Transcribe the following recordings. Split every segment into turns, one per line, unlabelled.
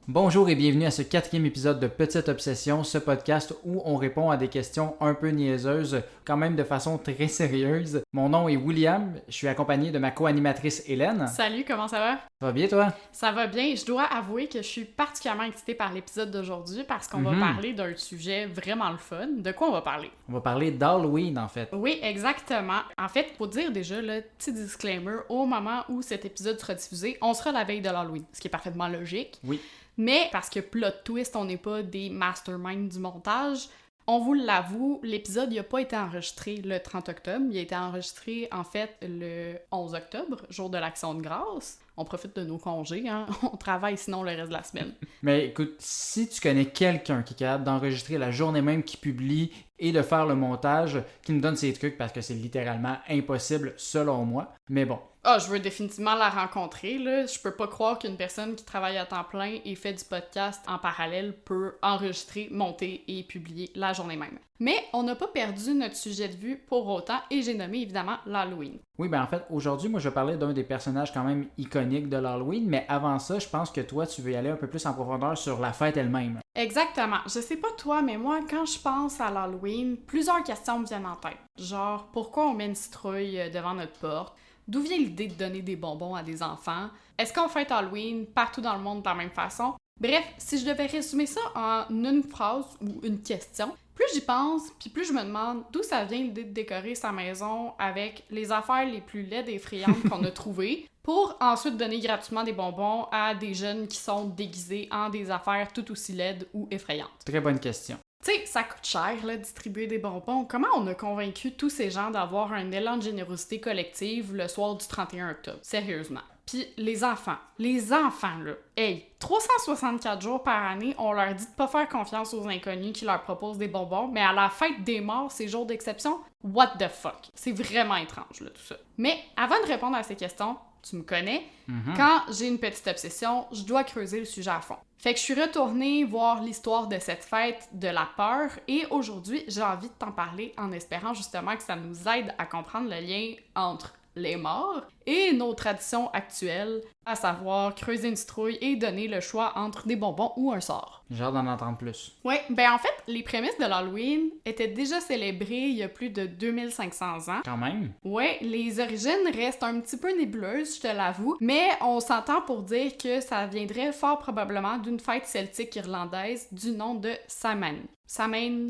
Bonjour et bienvenue à ce 4e épisode de Petite Obsession, ce podcast où on répond à des questions un peu niaiseuses, quand même de façon très sérieuse. Mon nom est William, je suis accompagné de ma co-animatrice Hélène.
Salut, comment ça va?
Ça va bien toi?
Ça va bien. Je dois avouer que je suis particulièrement excitée par l'épisode d'aujourd'hui parce qu'on va parler d'un sujet vraiment le fun. De quoi on va parler?
On va parler d'Halloween en fait.
Oui, exactement. En fait, faut dire déjà, le petit disclaimer, au moment où cet épisode sera diffusé, on sera la veille de l'Halloween, ce qui est parfaitement logique.
Oui.
Mais, parce que plot twist, on n'est pas des masterminds du montage, on vous l'avoue, l'épisode n'a pas été enregistré le 30 octobre, il a été enregistré en fait le 11 octobre, jour de l'Action de grâce. On profite de nos congés, hein? On travaille sinon le reste de la semaine.
Mais écoute, si tu connais quelqu'un qui est capable d'enregistrer la journée même qu'il publie et de faire le montage, qui me donne ses trucs parce que c'est littéralement impossible selon moi, mais bon.
Ah, je veux définitivement la rencontrer, là. Je peux pas croire qu'une personne qui travaille à temps plein et fait du podcast en parallèle peut enregistrer, monter et publier la journée même. Mais on n'a pas perdu notre sujet de vue pour autant et j'ai nommé évidemment l'Halloween.
Oui, ben en fait, aujourd'hui, moi, je vais parler d'un des personnages quand même iconiques de l'Halloween, mais avant ça, je pense que toi, tu veux y aller un peu plus en profondeur sur la fête elle-même.
Exactement. Je sais pas toi, mais moi, quand je pense à l'Halloween, plusieurs questions me viennent en tête. Genre, pourquoi on met une citrouille devant notre porte? D'où vient l'idée de donner des bonbons à des enfants? Est-ce qu'on fête Halloween partout dans le monde de la même façon? Bref, si je devais résumer ça en une phrase ou une question, plus j'y pense, puis plus je me demande d'où ça vient l'idée de décorer sa maison avec les affaires les plus laides et effrayantes qu'on a trouvées, pour ensuite donner gratuitement des bonbons à des jeunes qui sont déguisés en des affaires tout aussi laides ou effrayantes.
Très bonne question.
Tu sais, ça coûte cher, là, distribuer des bonbons. Comment on a convaincu tous ces gens d'avoir un élan de générosité collective le soir du 31 octobre? Sérieusement. Puis les enfants, là, hey, 364 jours par année, on leur dit de pas faire confiance aux inconnus qui leur proposent des bonbons, mais à la fête des morts, ces jours d'exception, what the fuck? C'est vraiment étrange, là, tout ça. Mais avant de répondre à ces questions, tu me connais, quand j'ai une petite obsession, je dois creuser le sujet à fond. Fait que je suis retournée voir l'histoire de cette fête de la peur et aujourd'hui, j'ai envie de t'en parler en espérant justement que ça nous aide à comprendre le lien entre les morts et nos traditions actuelles, à savoir creuser une citrouille et donner le choix entre des bonbons ou un sort.
J'ai hâte d'en entendre plus.
Ouais, ben en fait, les prémices de l'Halloween étaient déjà célébrées il y a plus de 2500 ans.
Quand même?
Ouais, les origines restent un petit peu nébuleuses, je te l'avoue, mais on s'entend pour dire que ça viendrait fort probablement d'une fête celtique irlandaise du nom de Samhain. Samhain,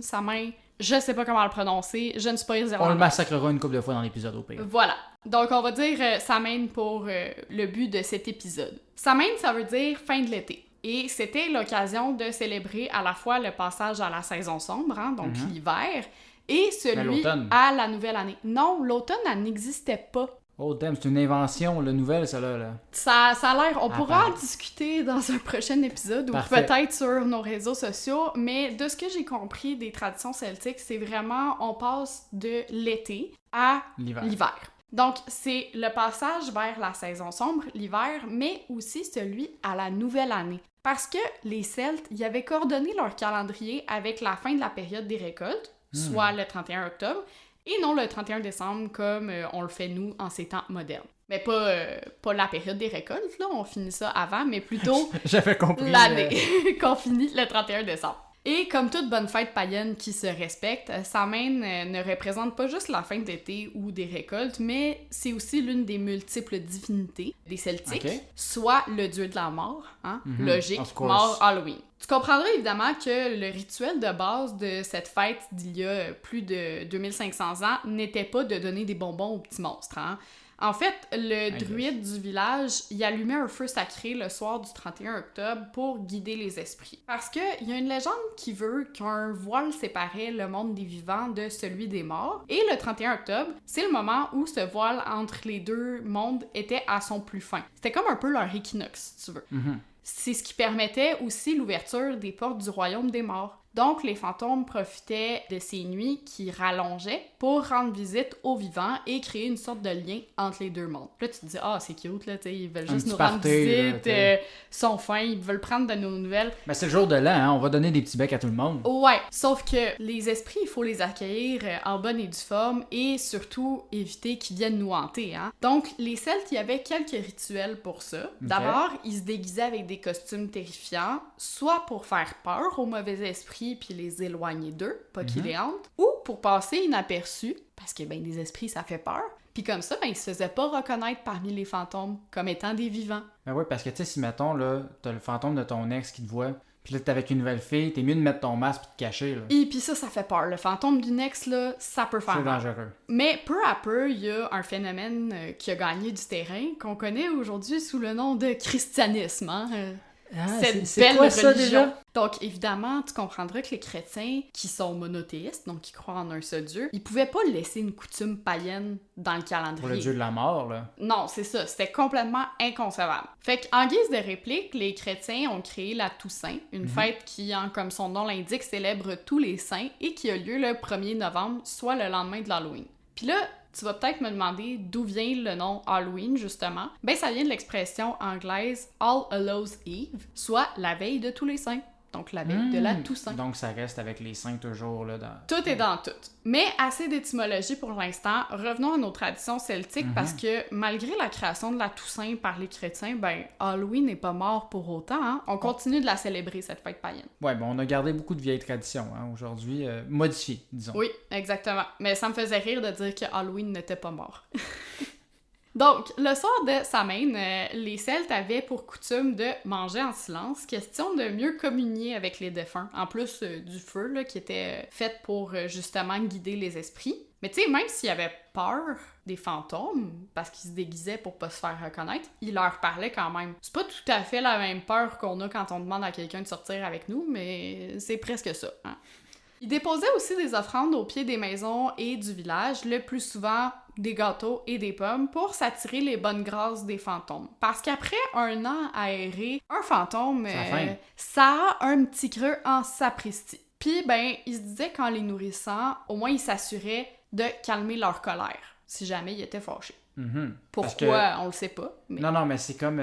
je sais pas comment le prononcer, je ne suis pas irlandaise.
On le massacrera une couple de fois dans l'épisode au pire.
Voilà. Donc on va dire Samhain pour le but de cet épisode. Samhain, ça veut dire fin de l'été. Et c'était l'occasion de célébrer à la fois le passage à la saison sombre, hein, donc l'hiver, et celui à la nouvelle année. Non, l'automne, elle n'existait pas.
Oh damn, c'est une invention, la nouvelle, ça là.
Ça a l'air... On pourra en discuter dans un prochain épisode ou peut-être sur nos réseaux sociaux, mais de ce que j'ai compris des traditions celtiques, c'est vraiment, on passe de l'été à l'hiver. Donc, c'est le passage vers la saison sombre, l'hiver, mais aussi celui à la nouvelle année. Parce que les Celtes, ils avaient coordonné leur calendrier avec la fin de la période des récoltes, soit le 31 octobre, et non le 31 décembre comme on le fait nous en ces temps modernes. Mais pas la période des récoltes, là, on finit ça avant, mais plutôt
j'avais compris
l'année qu'on finit le 31 décembre. Et comme toute bonne fête païenne qui se respecte, Samhain ne représente pas juste la fin d'été ou des récoltes, mais c'est aussi l'une des multiples divinités des Celtiques, soit le dieu de la mort, hein, logique, mort Halloween. Tu comprendras évidemment que le rituel de base de cette fête d'il y a plus de 2500 ans n'était pas de donner des bonbons aux petits monstres, hein. En fait, le druide du village, il allumait un feu sacré le soir du 31 octobre pour guider les esprits. Parce qu'il y a une légende qui veut qu'un voile séparait le monde des vivants de celui des morts. Et le 31 octobre, c'est le moment où ce voile entre les deux mondes était à son plus fin. C'était comme un peu leur équinoxe, si tu veux. C'est ce qui permettait aussi l'ouverture des portes du royaume des morts. Donc, les fantômes profitaient de ces nuits qui rallongeaient pour rendre visite aux vivants et créer une sorte de lien entre les deux mondes. Là, tu te dis, ah, c'est cute, là, ils veulent juste nous rendre visite, sont fins, ils veulent prendre de nos nouvelles.
Ben, c'est le jour de l'an, hein? On va donner des petits becs à tout le monde.
Ouais, sauf que les esprits, il faut les accueillir en bonne et due forme et surtout éviter qu'ils viennent nous hanter, hein. Donc, les Celtes, il y avait quelques rituels pour ça. Okay. D'abord, ils se déguisaient avec des costumes terrifiants, soit pour faire peur aux mauvais esprits puis les éloigner d'eux, pas qu'ils les hantent, ou pour passer inaperçus, parce que, ben, les esprits, ça fait peur. Puis comme ça, ben, ils se faisaient pas reconnaître parmi les fantômes comme étant des vivants.
Ben oui, parce que, tu sais, si, mettons, là, t'as le fantôme de ton ex qui te voit, puis là, t'es avec une nouvelle fille, t'es mieux de mettre ton masque pis de te cacher, là.
Et puis ça fait peur. Le fantôme d'une ex, là, ça peut faire mal.
C'est dangereux.
Mais peu à peu, il y a un phénomène qui a gagné du terrain, qu'on connaît aujourd'hui sous le nom de christianisme, hein. Cette belle
quoi, ça,
religion.
déjà?
Donc, évidemment, tu comprendras que les chrétiens, qui sont monothéistes, donc qui croient en un seul Dieu, ils pouvaient pas laisser une coutume païenne dans le calendrier.
Pour le Dieu de la mort, là.
Non, c'est ça. C'était complètement inconcevable. Fait qu'en guise de réplique, les chrétiens ont créé la Toussaint, une fête qui, comme son nom l'indique, célèbre tous les saints et qui a lieu le 1er novembre, soit le lendemain de l'Halloween. Puis là, tu vas peut-être me demander d'où vient le nom Halloween, justement. Ben, ça vient de l'expression anglaise All Hallows Eve, soit la veille de tous les saints. Donc, la veille de la Toussaint.
Donc, ça reste avec les saints toujours, là, dans...
Tout est dans tout. Mais assez d'étymologie pour l'instant. Revenons à nos traditions celtiques, parce que malgré la création de la Toussaint par les chrétiens, ben, Halloween n'est pas mort pour autant, hein. On continue de la célébrer, cette fête païenne. Ouais,
ben, on a gardé beaucoup de vieilles traditions, hein, aujourd'hui, modifiées, disons.
Oui, exactement. Mais ça me faisait rire de dire que Halloween n'était pas mort. Donc, le soir de Samhain, les Celtes avaient pour coutume de manger en silence, question de mieux communier avec les défunts, en plus du feu là, qui était fait pour justement guider les esprits. Mais tu sais, même s'ils avaient peur des fantômes, parce qu'ils se déguisaient pour pas se faire reconnaître, ils leur parlaient quand même. C'est pas tout à fait la même peur qu'on a quand on demande à quelqu'un de sortir avec nous, mais c'est presque ça, hein. Ils déposaient aussi des offrandes au pied des maisons et du village, le plus souvent des gâteaux et des pommes, pour s'attirer les bonnes grâces des fantômes. Parce qu'après un an à errer, un fantôme, ça a un petit creux en sapristi. Puis, ben, ils se disaient qu'en les nourrissant, au moins ils s'assuraient de calmer leur colère, si jamais ils étaient fâchés. Pourquoi, on le sait pas. Mais...
Non, mais c'est comme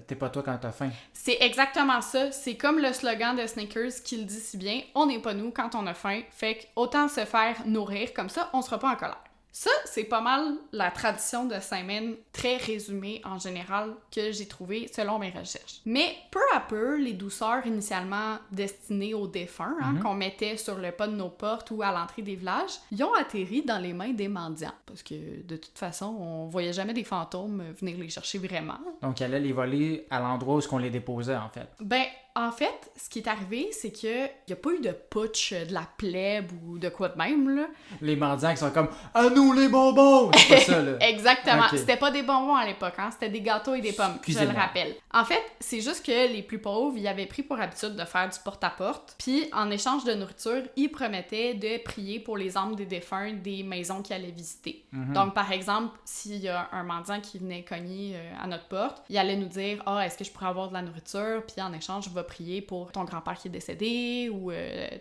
t'es pas toi quand t'as faim.
C'est exactement ça. C'est comme le slogan de Snickers qui le dit si bien, on n'est pas nous quand on a faim, fait qu'autant se faire nourrir, comme ça, on sera pas en colère. Ça, c'est pas mal la tradition de Samhain, très résumée en général, que j'ai trouvée selon mes recherches. Mais peu à peu, les douceurs initialement destinées aux défunts, qu'on mettait sur le pas de nos portes ou à l'entrée des villages, ils ont atterri dans les mains des mendiants. Parce que de toute façon, on voyait jamais des fantômes venir les chercher vraiment.
Donc, ils allaient les voler à l'endroit où on les déposait, en fait.
Ben, en fait, ce qui est arrivé, c'est que y a pas eu de putsch de la plèbe ou de quoi de même, là.
Les mendiants qui sont comme « À nous les bonbons! » C'est pas ça, là.
Exactement. Okay. C'était pas des bonbons à l'époque, hein. C'était des gâteaux et des pommes, je le rappelle. En fait, c'est juste que les plus pauvres, ils avaient pris pour habitude de faire du porte-à-porte, puis en échange de nourriture, ils promettaient de prier pour les âmes des défunts des maisons qu'ils allaient visiter. Donc, par exemple, s'il y a un mendiant qui venait cogner à notre porte, il allait nous dire « Ah, est-ce que je pourrais avoir de la nourriture? » Puis en échange, je vais prier pour ton grand-père qui est décédé ou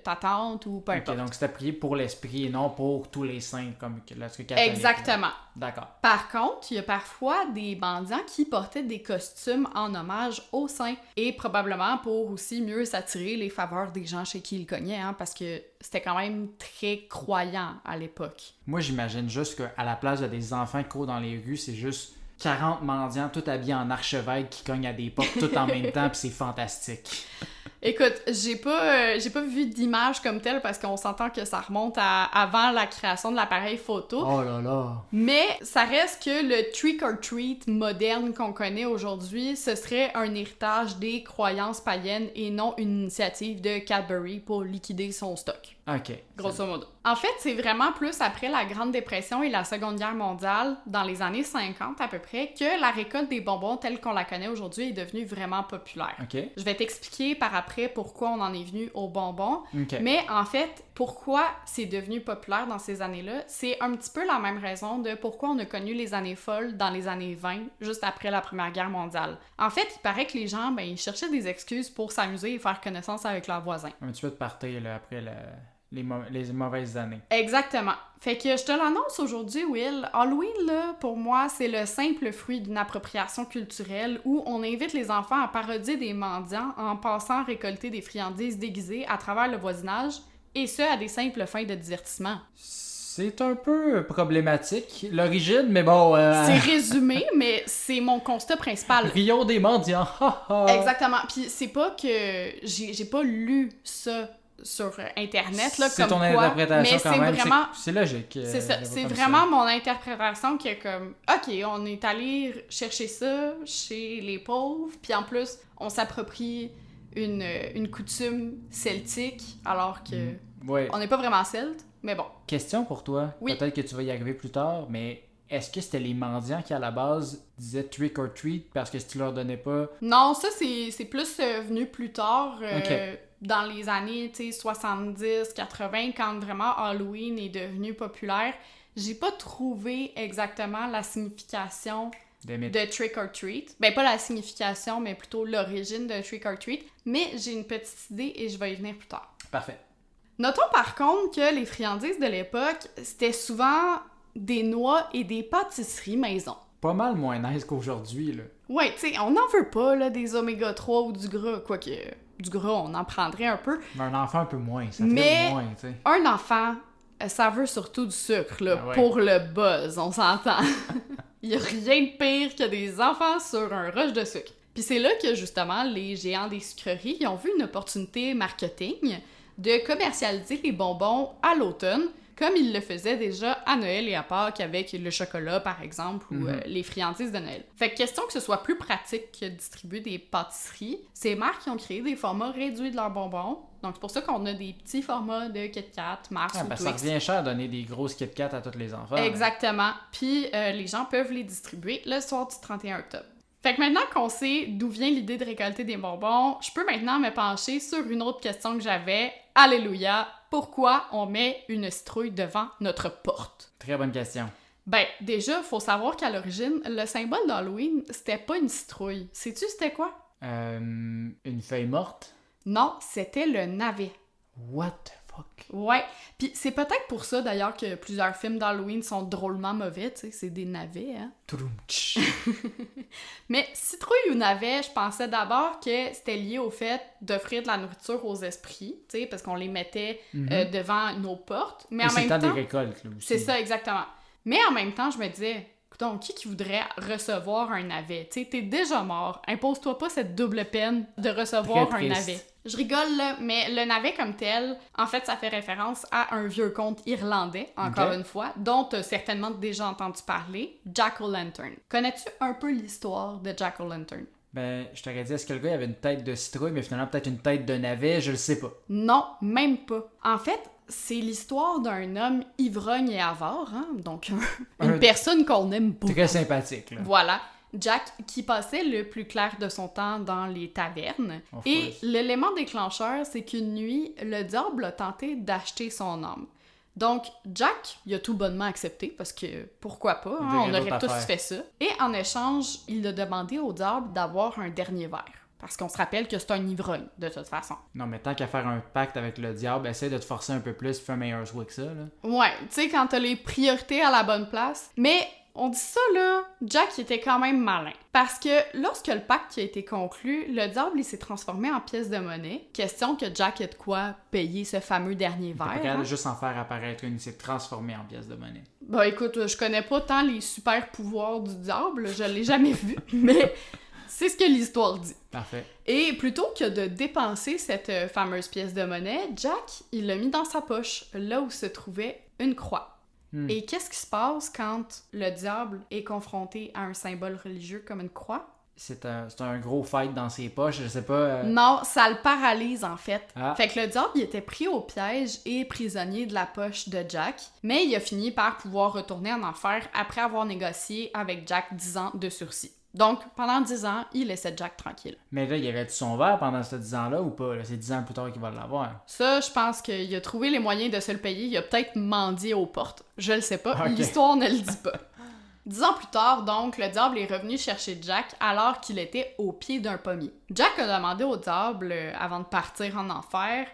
ta tante ou peu importe.
Donc c'était prié pour l'esprit et non pour tous les saints comme le catholique.
Exactement.
D'accord.
Par contre, il y a parfois des mendiants qui portaient des costumes en hommage aux saints et probablement pour aussi mieux s'attirer les faveurs des gens chez qui ils cognaient, hein, parce que c'était quand même très croyant à l'époque.
Moi, j'imagine juste qu'à la place de des enfants qui courent dans les rues, c'est juste 40 mendiants tout habillés en archevêque qui cognent à des portes tout en même temps, puis c'est fantastique.
Écoute, j'ai pas vu d'image comme telle parce qu'on s'entend que ça remonte à avant la création de l'appareil photo.
Oh là là!
Mais ça reste que le trick or treat moderne qu'on connaît aujourd'hui, ce serait un héritage des croyances païennes et non une initiative de Cadbury pour liquider son stock.
OK.
Grosso modo. En fait, c'est vraiment plus après la Grande Dépression et la Seconde Guerre mondiale, dans les années 50 à peu près, que la récolte des bonbons telle qu'on la connaît aujourd'hui est devenue vraiment populaire.
OK.
Je vais t'expliquer par après pourquoi on en est venu aux bonbons.
OK.
Mais en fait, pourquoi c'est devenu populaire dans ces années-là, c'est un petit peu la même raison de pourquoi on a connu les années folles dans les années 20, juste après la Première Guerre mondiale. En fait, il paraît que les gens, ils cherchaient des excuses pour s'amuser et faire connaissance avec leurs voisins.
Un petit peu de party, là, après les mauvaises années.
Exactement. Fait que je te l'annonce aujourd'hui, Will. Halloween, là, pour moi, c'est le simple fruit d'une appropriation culturelle où on invite les enfants à parodier des mendiants en passant récolter des friandises déguisées à travers le voisinage, et ce, à des simples fins de divertissement.
C'est un peu problématique, l'origine, mais bon...
C'est résumé, mais c'est mon constat principal.
Rions des mendiants,
Exactement. Puis c'est pas que... J'ai pas lu ça sur Internet, là,
c'est
comme
ton
quoi,
interprétation
mais
quand
c'est
même,
vraiment...
c'est logique.
C'est ça, c'est vraiment mon interprétation qui est comme, OK, on est allé chercher ça chez les pauvres, puis en plus, on s'approprie une coutume celtique, alors que
Ouais.
on n'est pas vraiment celte, mais bon.
Question pour toi,
Oui.
peut-être que tu vas y arriver plus tard, mais est-ce que c'était les mendiants qui, à la base, disaient « trick or treat » parce que si tu leur donnais pas...
Non, ça, c'est plus venu plus tard,
Ok.
dans les années 70, 80, quand vraiment Halloween est devenu populaire. J'ai pas trouvé exactement la signification de trick or treat. Ben, pas la signification, mais plutôt l'origine de trick or treat. Mais j'ai une petite idée et je vais y venir plus tard.
Parfait.
Notons par contre que les friandises de l'époque, c'était souvent des noix et des pâtisseries maison.
Pas mal moins nice qu'aujourd'hui, là.
Ouais, tu sais, on n'en veut pas, là, des oméga 3 ou du gras. Quoique, du gras, on en prendrait un peu.
Mais un enfant un peu moins, ça
Mais-
fait moins, tu sais.
Un enfant, ça veut surtout du sucre, là,
Ah ouais.
pour le buzz, on s'entend. Il y a rien de pire que des enfants sur un rush de sucre. Puis c'est là que, justement, les géants des sucreries ils ont vu une opportunité marketing de commercialiser les bonbons à l'automne, comme ils le faisaient déjà à Noël et à Pâques avec le chocolat, par exemple, ou les friandises de Noël. Fait que question que ce soit plus pratique que de distribuer des pâtisseries, ces marques qui ont créé des formats réduits de leurs bonbons. Donc c'est pour ça qu'on a des petits formats de Kit Kat, Mars ou
Parce que ça
Twix.
revient cher de donner des grosses Kit Kat à tous les enfants.
Exactement. Puis les gens peuvent les distribuer le soir du 31 octobre. Fait que maintenant qu'on sait d'où vient l'idée de récolter des bonbons, je peux maintenant me pencher sur une autre question que j'avais. Alléluia! Pourquoi on met une citrouille devant notre porte?
Très bonne question.
Ben, déjà, faut savoir qu'à l'origine, le symbole d'Halloween, c'était pas une citrouille. Sais-tu c'était quoi?
Une feuille morte?
Non, c'était le navet.
What the fuck?
Ouais. Puis c'est peut-être pour ça, d'ailleurs, que plusieurs films d'Halloween sont drôlement mauvais, tu sais, c'est des navets, hein?
Troumtch.
Mais citrouille ou navet, je pensais d'abord que c'était lié au fait d'offrir de la nourriture aux esprits, tu sais, parce qu'on les mettait devant nos portes. Mais
Et
en
c'est
même
le temps
temps,
des récoltes, là, aussi.
c'est ça, exactement. Mais en même temps, je me disais, donc, qui voudrait recevoir un navet? Tu sais, t'es déjà mort. Impose-toi pas cette double peine de recevoir
Très
un
triste.
navet. Je rigole, là, mais le navet comme tel, en fait, ça fait référence à un vieux conte irlandais, encore
Ok.
une fois, dont t'as certainement déjà entendu parler, Jack-o'-lantern. Connais-tu un peu l'histoire de Jack-o'-lantern?
Ben, je t'aurais dit, est-ce que le gars il avait une tête de citrouille, mais finalement peut-être une tête de navet, je le sais pas.
Non, même pas. En fait, c'est l'histoire d'un homme ivrogne et avare, hein? Donc une
Un-
personne qu'on aime beaucoup.
Très sympathique, là.
Voilà. Jack, qui passait le plus clair de son temps dans les tavernes.
Of
Et
course.
l'élément déclencheur, c'est qu'une nuit, le diable a tenté d'acheter son âme. Donc, Jack, il a tout bonnement accepté, parce que pourquoi pas, hein, on
Rien
aurait
d'autre
tous
à
fait
faire.
ça. Et en échange, il a demandé au diable d'avoir un dernier verre. Parce qu'on se rappelle que c'est un ivrogne, de toute façon.
Non, mais tant qu'à faire un pacte avec le diable, essaie de te forcer un peu plus, fais un meilleur choix que ça, là.
Ouais, tu sais, quand t'as les priorités à la bonne place. Mais on dit ça, là, Jack il était quand même malin. Parce que lorsque le pacte a été conclu, le diable il s'est transformé en pièce de monnaie. Question que Jack ait de quoi payer ce fameux dernier
T'es pas
verre.
capable
hein.
de juste en faire apparaître une, il s'est transformé en pièce de monnaie.
Bah écoute, je connais pas tant les super pouvoirs du diable, je l'ai jamais vu, mais c'est ce que l'histoire dit.
Parfait.
Et plutôt que de dépenser cette fameuse pièce de monnaie, Jack, il l'a mis dans sa poche, là où se trouvait une croix. Et qu'est-ce qui se passe quand le diable est confronté à un symbole religieux comme une croix?
c'est un gros fight dans ses poches, je sais pas...
Non, ça le paralyse en fait.
Ah.
Fait que le diable, il était pris au piège et prisonnier de la poche de Jack, mais il a fini par pouvoir retourner en enfer après avoir négocié avec Jack 10 ans de sursis. Donc, pendant 10 ans, il laissait Jack tranquille.
Mais là, il avait-tu son verre pendant ces 10 ans-là ou pas? Là, c'est 10 ans plus tard qu'il va l'avoir.
Ça, je pense qu'il a trouvé les moyens de se le payer. Il a peut-être mendié aux portes. Je le sais pas.
Ok.
L'histoire ne le dit pas. 10 ans plus tard, donc, le diable est revenu chercher Jack alors qu'il était au pied d'un pommier. Jack a demandé au diable, avant de partir en enfer,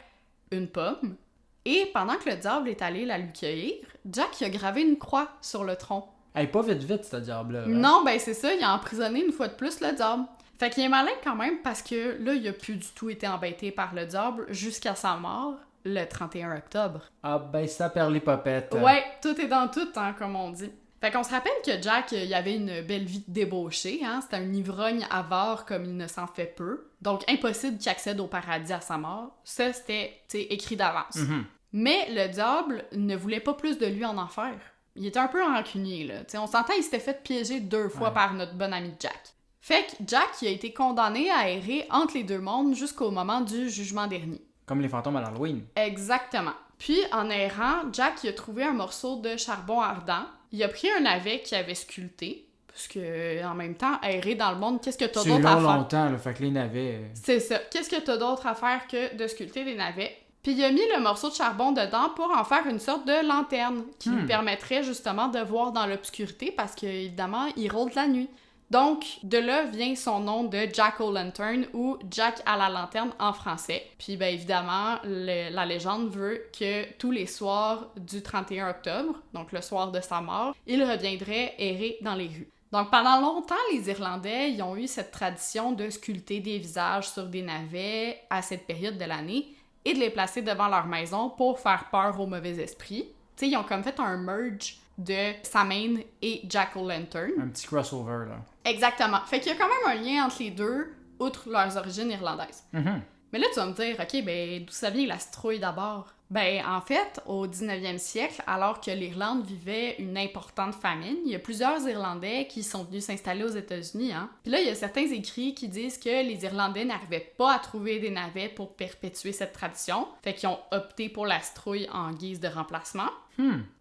une pomme. Et pendant que le diable est allé la lui cueillir, Jack y a gravé une croix sur le tronc.
Hey, pas vite, ce diable-là. Hein?
Non, ben c'est ça, il a emprisonné une fois de plus le diable. Fait qu'il est malin quand même parce que là, il a plus du tout été embêté par le diable jusqu'à sa mort, le 31 octobre.
Ah ben, ça perd les popettes.
Ouais, tout est dans tout, hein, comme on dit. Fait qu'on se rappelle que Jack, il avait une belle vie de débauché, hein, c'était un ivrogne avare comme il ne s'en fait peu, donc impossible qu'il accède au paradis à sa mort. Ça, c'était, tu sais, écrit d'avance.
Mm-hmm.
Mais le diable ne voulait pas plus de lui en enfer. Il était un peu rancunier, là. T'sais, on s'entend, il s'était fait piéger 2 fois par notre bon ami Jack. Fait que Jack, il a été condamné à errer entre les deux mondes jusqu'au moment du jugement dernier.
Comme les fantômes à l'Halloween.
Exactement. Puis, en errant, Jack, il a trouvé un morceau de charbon ardent. Il a pris un navet qu'il avait sculpté. Parce que, en même temps, errer dans le monde, qu'est-ce que t'as d'autre à faire?
C'est longtemps, là, fait que les navets...
C'est ça. Qu'est-ce que t'as d'autre à faire que de sculpter des navets? Puis il a mis le morceau de charbon dedans pour en faire une sorte de lanterne qui lui permettrait justement de voir dans l'obscurité parce qu'évidemment, il rôde la nuit. Donc, de là vient son nom de Jack-o'-lantern ou Jack à la lanterne en français. Puis ben évidemment, la légende veut que tous les soirs du 31 octobre, donc le soir de sa mort, il reviendrait errer dans les rues. Donc, pendant longtemps, les Irlandais, ils ont eu cette tradition de sculpter des visages sur des navets à cette période de l'année et de les placer devant leur maison pour faire peur aux mauvais esprits. Tu sais, ils ont comme fait un merge de Samhain et Jack-o'-lantern.
Un petit crossover, là.
Exactement. Fait qu'il y a quand même un lien entre les deux, outre leurs origines irlandaises.
Mm-hmm.
Mais là, tu vas me dire, OK, ben, d'où ça vient la citrouille d'abord? Ben, en fait, au 19e siècle, alors que l'Irlande vivait une importante famine, il y a plusieurs Irlandais qui sont venus s'installer aux États-Unis, hein. Puis là, il y a certains écrits qui disent que les Irlandais n'arrivaient pas à trouver des navets pour perpétuer cette tradition, fait qu'ils ont opté pour la citrouille en guise de remplacement,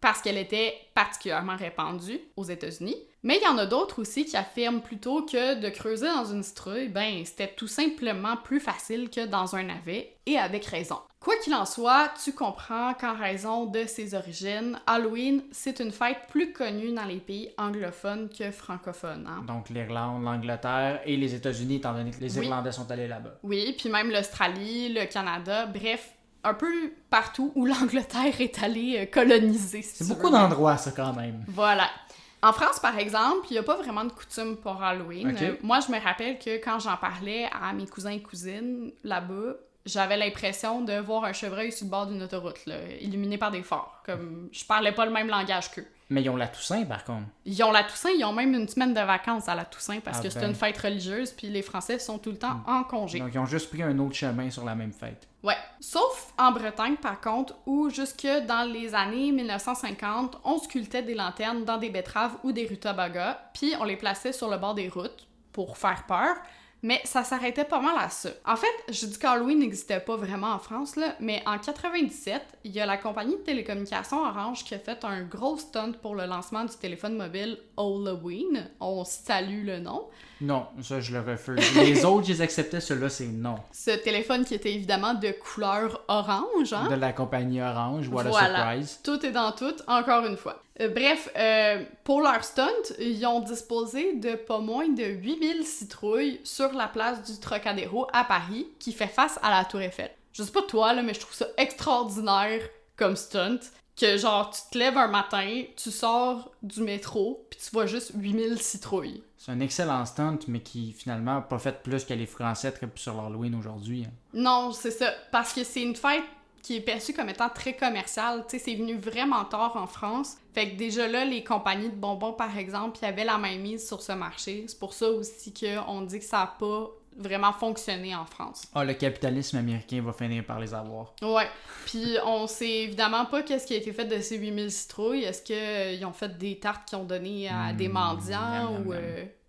parce qu'elle était particulièrement répandue aux États-Unis. Mais il y en a d'autres aussi qui affirment plutôt que de creuser dans une citrouille, ben, c'était tout simplement plus facile que dans un navet, et avec raison. Quoi qu'il en soit, tu comprends qu'en raison de ses origines, Halloween, c'est une fête plus connue dans les pays anglophones que francophones. Hein?
Donc l'Irlande, l'Angleterre et les États-Unis, étant donné que les Irlandais sont allés là-bas.
Oui, puis même l'Australie, le Canada, bref, un peu partout où l'Angleterre est allée coloniser. Si
c'est beaucoup d'endroits, ça, quand même.
Voilà. En France, par exemple, il n'y a pas vraiment de coutume pour Halloween.
Okay.
Moi, je me rappelle que quand j'en parlais à mes cousins et cousines là-bas, j'avais l'impression de voir un chevreuil sur le bord d'une autoroute, là, illuminé par des phares. Comme je parlais pas le même langage qu'eux.
Mais ils ont la Toussaint, par contre.
Ils ont la Toussaint, ils ont même une semaine de vacances à la Toussaint parce que c'est
ben.
une fête religieuse, puis les Français sont tout le temps en congé.
Donc ils ont juste pris un autre chemin sur la même fête.
Ouais. Sauf en Bretagne, par contre, où jusque dans les années 1950, on sculptait des lanternes dans des betteraves ou des rutabagas, puis on les plaçait sur le bord des routes pour faire peur. Mais ça s'arrêtait pas mal à ça. En fait, je dis qu'Halloween n'existait pas vraiment en France, là, mais en 97, il y a la compagnie de télécommunications Orange qui a fait un gros stunt pour le lancement du téléphone mobile Halloween. On salue le nom.
Non, ça je le refuse. Les autres, je les acceptais, ceux-là, c'est non.
Ce téléphone qui était évidemment de couleur orange, hein?
De la compagnie Orange, what a
voilà.
surprise.
Tout est dans tout, encore une fois. Bref, pour leur stunt, ils ont disposé de pas moins de 8000 citrouilles sur la place du Trocadéro à Paris, qui fait face à la Tour Eiffel. Je sais pas toi, là, mais je trouve ça extraordinaire comme stunt. Que genre, tu te lèves un matin, tu sors du métro, puis tu vois juste 8000 citrouilles.
C'est un excellent stunt, mais qui finalement n'a pas fait plus que les Français trippent sur l'Halloween aujourd'hui. Hein.
Non, c'est ça. Parce que c'est une fête qui est perçue comme étant très commerciale. Tu sais, c'est venu vraiment tard en France. Fait que déjà là, les compagnies de bonbons, par exemple, il y avait la main mise sur ce marché. C'est pour ça aussi qu'on dit que ça n'a pas vraiment fonctionné en France.
Ah, le capitalisme américain va finir par les avoir.
Ouais. Puis on sait évidemment pas qu'est-ce qui a été fait de ces 8000 citrouilles. Est-ce qu'ils ont fait des tartes qu'ils ont données à des mendiants ou...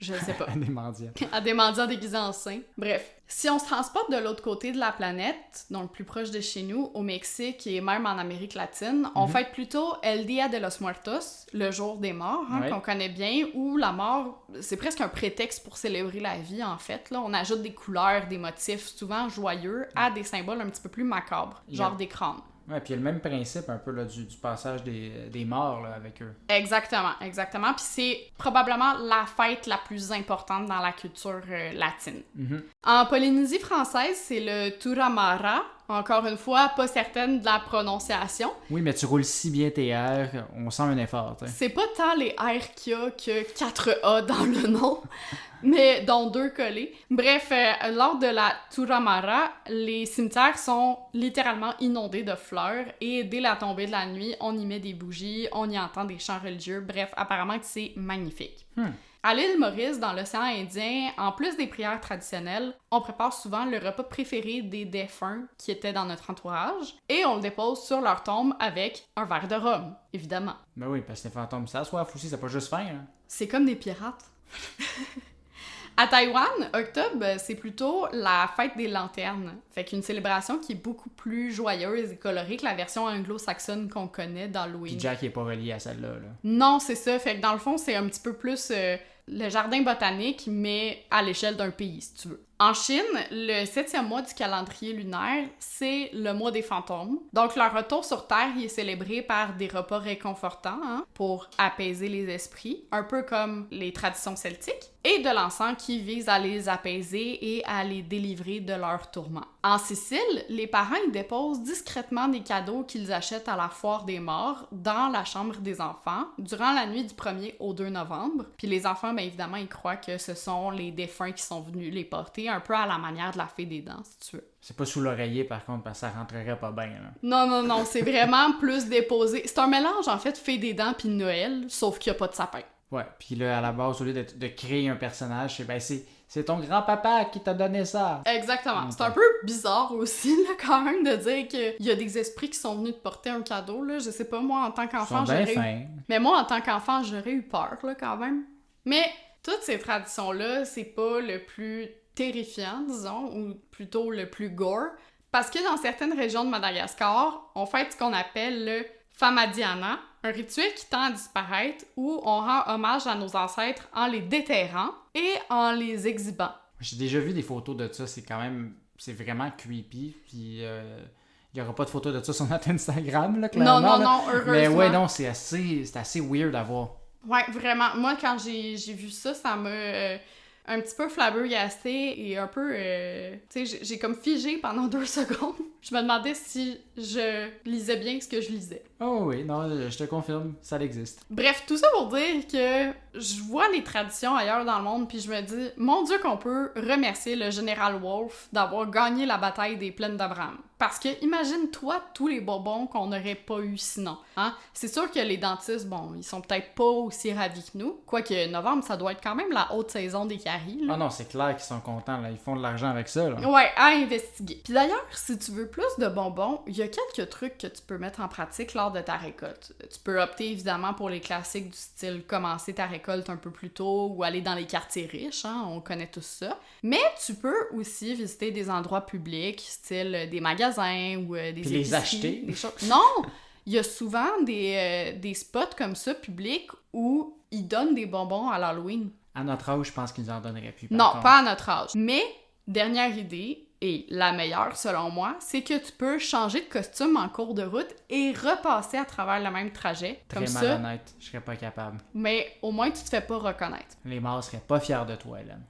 Je sais pas.
À des mendiants.
À des mendiants déguisés en saints. Bref, si on se transporte de l'autre côté de la planète, donc plus proche de chez nous, au Mexique et même en Amérique latine, on fête plutôt El Día de los Muertos, le jour des morts,
Ouais.
qu'on connaît bien, où la mort, c'est presque un prétexte pour célébrer la vie, en fait. Là. On ajoute des couleurs, des motifs souvent joyeux à des symboles un petit peu plus macabres, genre des crânes.
Ouais, puis il y a le même principe un peu là, du passage des morts là, avec eux.
Exactement. Puis c'est probablement la fête la plus importante dans la culture latine. En Polynésie française, c'est le Turramara. Encore une fois, pas certaine de la prononciation.
Oui, mais tu roules si bien tes R, on sent un effort, tu sais.
C'est pas tant les R qu'il y a que 4 A dans le nom, mais dont 2 collés. Bref, lors de la Turramara, les cimetières sont littéralement inondés de fleurs et dès la tombée de la nuit, on y met des bougies, on y entend des chants religieux. Bref, apparemment que c'est magnifique. À l'île Maurice, dans l'océan Indien, en plus des prières traditionnelles, on prépare souvent le repas préféré des défunts qui étaient dans notre entourage et on le dépose sur leur tombe avec un verre de rhum, évidemment.
Ben oui, parce que les fantômes, ça a soif aussi, ça pas juste faim, hein.
C'est comme des pirates. À Taïwan, octobre, c'est plutôt la fête des lanternes. Fait qu'une célébration qui est beaucoup plus joyeuse et colorée que la version anglo-saxonne qu'on connaît d'Halloween.
Puis Jack est pas relié à celle-là, là.
Non, c'est ça. Fait que dans le fond, c'est un petit peu plus le jardin botanique, mais à l'échelle d'un pays, si tu veux. En Chine, le 7e mois du calendrier lunaire, c'est le mois des fantômes. Donc, leur retour sur Terre y est célébré par des repas réconfortants pour apaiser les esprits, un peu comme les traditions celtiques, et de l'encens qui vise à les apaiser et à les délivrer de leurs tourments. En Sicile, les parents y déposent discrètement des cadeaux qu'ils achètent à la foire des morts dans la chambre des enfants durant la nuit du 1er au 2 novembre. Puis les enfants, bien évidemment, ils croient que ce sont les défunts qui sont venus les porter, un peu à la manière de la fée des dents, si tu veux.
C'est pas sous l'oreiller, par contre, parce que ça rentrerait pas bien, là.
Non, c'est vraiment plus déposé. C'est un mélange, en fait, fée des dents puis Noël, sauf qu'il n'y a pas de sapin.
Ouais, puis là, à la base, au lieu de créer un personnage, c'est ton grand-papa qui t'a donné ça.
Exactement. C'est un peu bizarre aussi, là, quand même, de dire qu'il y a des esprits qui sont venus te porter un cadeau, là. Je sais pas, moi, en tant qu'enfant, j'aurais eu... Mais moi, en tant qu'enfant, j'aurais eu peur, là, quand même. Mais toutes ces traditions-là, c'est pas le plus terrifiant, disons, ou plutôt le plus gore, parce que dans certaines régions de Madagascar, on fait ce qu'on appelle le Famadiana, un rituel qui tend à disparaître où on rend hommage à nos ancêtres en les déterrant et en les exhibant.
J'ai déjà vu des photos de ça, c'est vraiment creepy, puis il y aura pas de photos de ça sur notre Instagram, là, clairement.
Non, heureusement.
Mais ouais, non, c'est assez weird à voir.
Ouais, vraiment. Moi, quand j'ai vu ça, ça m'a un petit peu flabbergasté et un peu... tu sais, j'ai comme figé pendant 2 secondes. Je me demandais si je lisais bien ce que je lisais.
Oh oui, non, je te confirme, ça existe.
Bref, tout ça pour dire que je vois les traditions ailleurs dans le monde puis je me dis, mon Dieu qu'on peut remercier le général Wolfe d'avoir gagné la bataille des plaines d'Abraham. Parce que imagine-toi tous les bonbons qu'on n'aurait pas eu sinon. Hein? C'est sûr que les dentistes, bon, ils sont peut-être pas aussi ravis que nous. Quoique novembre, ça doit être quand même la haute saison des caries. Là.
Ah non, c'est clair qu'ils sont contents, là. Ils font de l'argent avec ça, là.
Ouais, à investiguer. Puis d'ailleurs, si tu veux plus de bonbons, il y a quelques trucs que tu peux mettre en pratique lors de ta récolte. Tu peux opter évidemment pour les classiques du style commencer ta récolte un peu plus tôt ou aller dans les quartiers riches, hein, on connaît tous ça. Mais tu peux aussi visiter des endroits publics, style des magasins ou des épiceries.
les acheter.
Des choses. Non! Il y a souvent des spots comme ça, publics, où ils donnent des bonbons à l'Halloween.
À notre âge, je pense qu'ils en donneraient plus.
Non, pas à notre âge. Mais, dernière idée, et la meilleure selon moi, c'est que tu peux changer de costume en cours de route et repasser à travers le même trajet.
Très
comme
malhonnête, je serais pas capable.
Mais au moins, tu te fais pas reconnaître.
Les morts seraient pas fiers de toi, Hélène.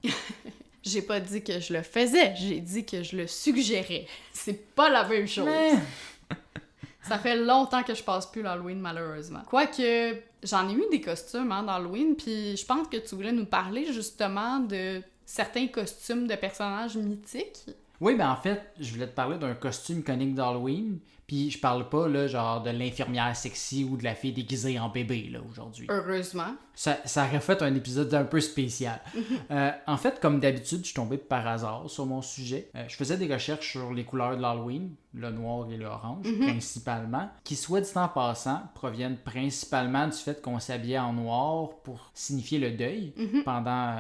J'ai pas dit que je le faisais, j'ai dit que je le suggérais. C'est pas la même chose.
Mais...
Ça fait longtemps que je passe plus l'Halloween, malheureusement. Quoique, j'en ai eu des costumes d'Halloween, puis je pense que tu voulais nous parler justement de certains costumes de personnages mythiques.
Oui, mais en fait, je voulais te parler d'un costume iconique d'Halloween, puis je parle pas, là, genre de l'infirmière sexy ou de la fille déguisée en bébé, là, aujourd'hui.
Heureusement.
Ça aurait fait un épisode un peu spécial. En fait, comme d'habitude, je suis tombé par hasard sur mon sujet. Je faisais des recherches sur les couleurs de l'Halloween, le noir et l'orange, principalement, qui, soit dit en passant, proviennent principalement du fait qu'on s'habillait en noir pour signifier le deuil pendant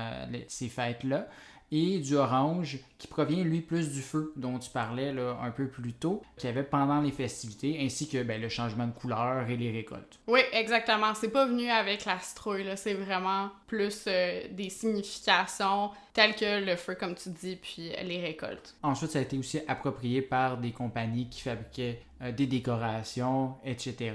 ces fêtes-là, et du orange qui provient, lui, plus du feu dont tu parlais là, un peu plus tôt, qu'il y avait pendant les festivités, ainsi que le changement de couleur et les récoltes.
Oui, exactement. C'est pas venu avec la citrouille, là. C'est vraiment plus des significations telles que le feu, comme tu dis, puis les récoltes.
Ensuite, ça a été aussi approprié par des compagnies qui fabriquaient des décorations, etc.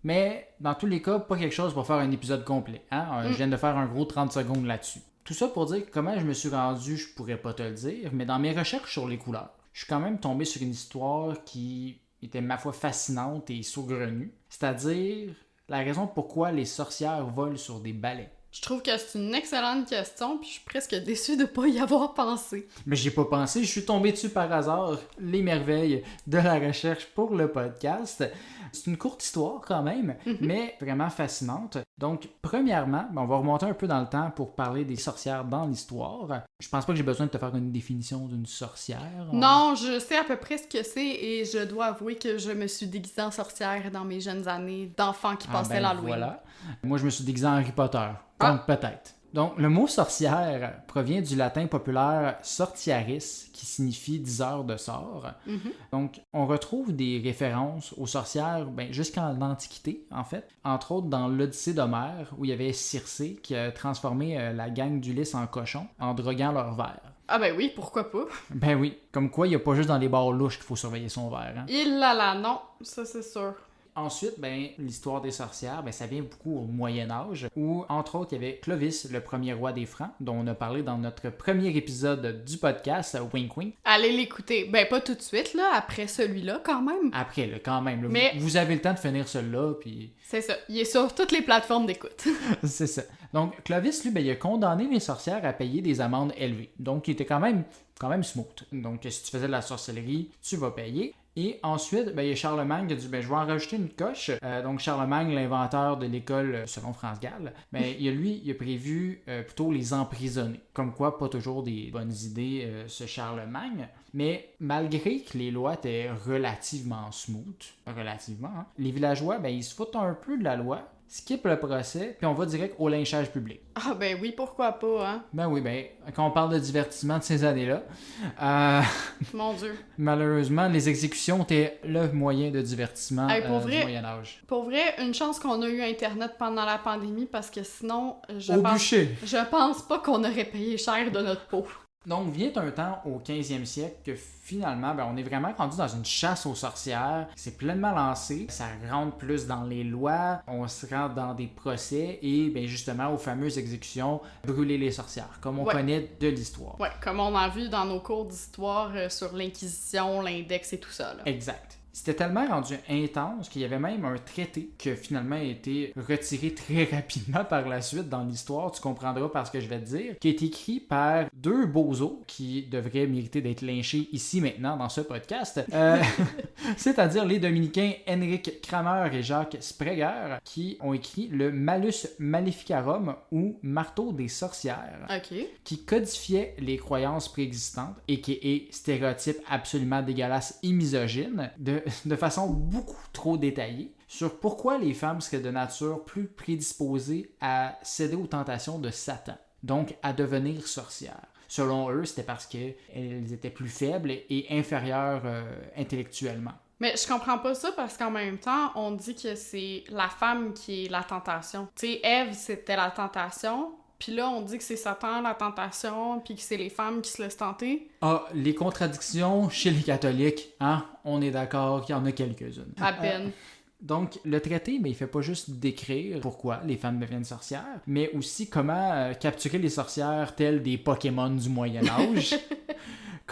Mais dans tous les cas, pas quelque chose pour faire un épisode complet. Hein? Je viens de faire un gros 30 secondes là-dessus. Tout ça pour dire comment je me suis rendu, je pourrais pas te le dire, mais dans mes recherches sur les couleurs, je suis quand même tombé sur une histoire qui était, ma foi, fascinante et saugrenue. C'est-à-dire la raison pourquoi les sorcières volent sur des balais.
Je trouve que c'est une excellente question, puis je suis presque déçue de pas y avoir pensé.
Mais j'y ai pas pensé, je suis tombé dessus par hasard, les merveilles de la recherche pour le podcast. C'est une courte histoire quand même, mais vraiment fascinante. Donc, premièrement, on va remonter un peu dans le temps pour parler des sorcières dans l'histoire. Je pense pas que j'ai besoin de te faire une définition d'une sorcière.
Non, je sais à peu près ce que c'est, et je dois avouer que je me suis déguisée en sorcière dans mes jeunes années d'enfant qui passait l'Halloween.
Voilà. Moi, je me suis déguisé en Harry Potter. Donc, peut-être. Donc, le mot sorcière provient du latin populaire sortiaris, qui signifie diseur de sort. Donc, on retrouve des références aux sorcières jusqu'en l'Antiquité, en fait. Entre autres, dans l'Odyssée d'Homère, où il y avait Circé qui a transformé la gang d'Ulysse en cochon en droguant leur verre.
Ah ben oui, pourquoi pas?
Ben oui, comme quoi il n'y a pas juste dans les bars louches qu'il faut surveiller son verre. Hein?
Il là, non, ça c'est sûr.
Ensuite, l'histoire des sorcières, ça vient beaucoup au Moyen-Âge, où, entre autres, il y avait Clovis, le premier roi des Francs, dont on a parlé dans notre premier épisode du podcast, Wink Wink.
Allez l'écouter. Ben, pas tout de suite, là, après celui-là, quand même.
Après, là, quand même. Là,
mais
vous avez le temps de finir celui-là, puis...
C'est ça. Il est sur toutes les plateformes d'écoute.
C'est ça. Donc, Clovis, lui, il a condamné les sorcières à payer des amendes élevées. Donc, il était quand même smooth. Donc, si tu faisais de la sorcellerie, tu vas payer. Et ensuite, il y a Charlemagne qui a dit je vais en rajouter une coche. Donc Charlemagne, l'inventeur de l'école selon France Gall, il a prévu plutôt les emprisonner. Comme quoi, pas toujours des bonnes idées, ce Charlemagne. Mais malgré que les lois étaient relativement smooth, les villageois, ils se foutent un peu de la loi, skip le procès, puis on va direct au lynchage public.
Ah ben oui, pourquoi pas, hein?
Ben oui, quand on parle de divertissement de ces années-là...
Mon Dieu.
Malheureusement, les exécutions étaient le moyen de divertissement du Moyen-Âge.
Pour vrai, une chance qu'on a eu Internet pendant la pandémie, parce que sinon,
je
pense pas qu'on aurait payé cher de notre peau.
Donc, vient un temps au 15e siècle que finalement, on est vraiment rendu dans une chasse aux sorcières. C'est pleinement lancé. Ça rentre plus dans les lois. On se rend dans des procès et justement aux fameuses exécutions, brûler les sorcières, comme on connaît de l'histoire.
Ouais, comme on a vu dans nos cours d'histoire sur l'Inquisition, l'index et tout ça. Là.
Exact. C'était tellement rendu intense qu'il y avait même un traité qui a finalement été retiré très rapidement par la suite dans l'histoire, tu comprendras par ce que je vais te dire, qui est écrit par deux bozos qui devraient mériter d'être lynchés ici maintenant dans ce podcast, c'est-à-dire les dominicains Henrik Kramer et Jacques Spreger qui ont écrit le Malus Maleficarum ou Marteau des sorcières, qui codifiait les croyances préexistantes et qui est stéréotypes absolument dégueulasses et misogynes de façon beaucoup trop détaillée sur pourquoi les femmes seraient de nature plus prédisposées à céder aux tentations de Satan, donc à devenir sorcières. Selon eux, c'était parce qu'elles étaient plus faibles et inférieures intellectuellement.
Mais je comprends pas ça parce qu'en même temps, on dit que c'est la femme qui est la tentation. Tu sais, Ève, c'était la tentation. Puis là, on dit que c'est Satan, la tentation, puis que c'est les femmes qui se laissent tenter. Ah,
les contradictions chez les catholiques, hein? On est d'accord qu'il y en a quelques-unes.
À peine.
Donc, le traité, il fait pas juste décrire pourquoi les femmes deviennent sorcières, mais aussi comment capturer les sorcières telles des Pokémon du Moyen-Âge.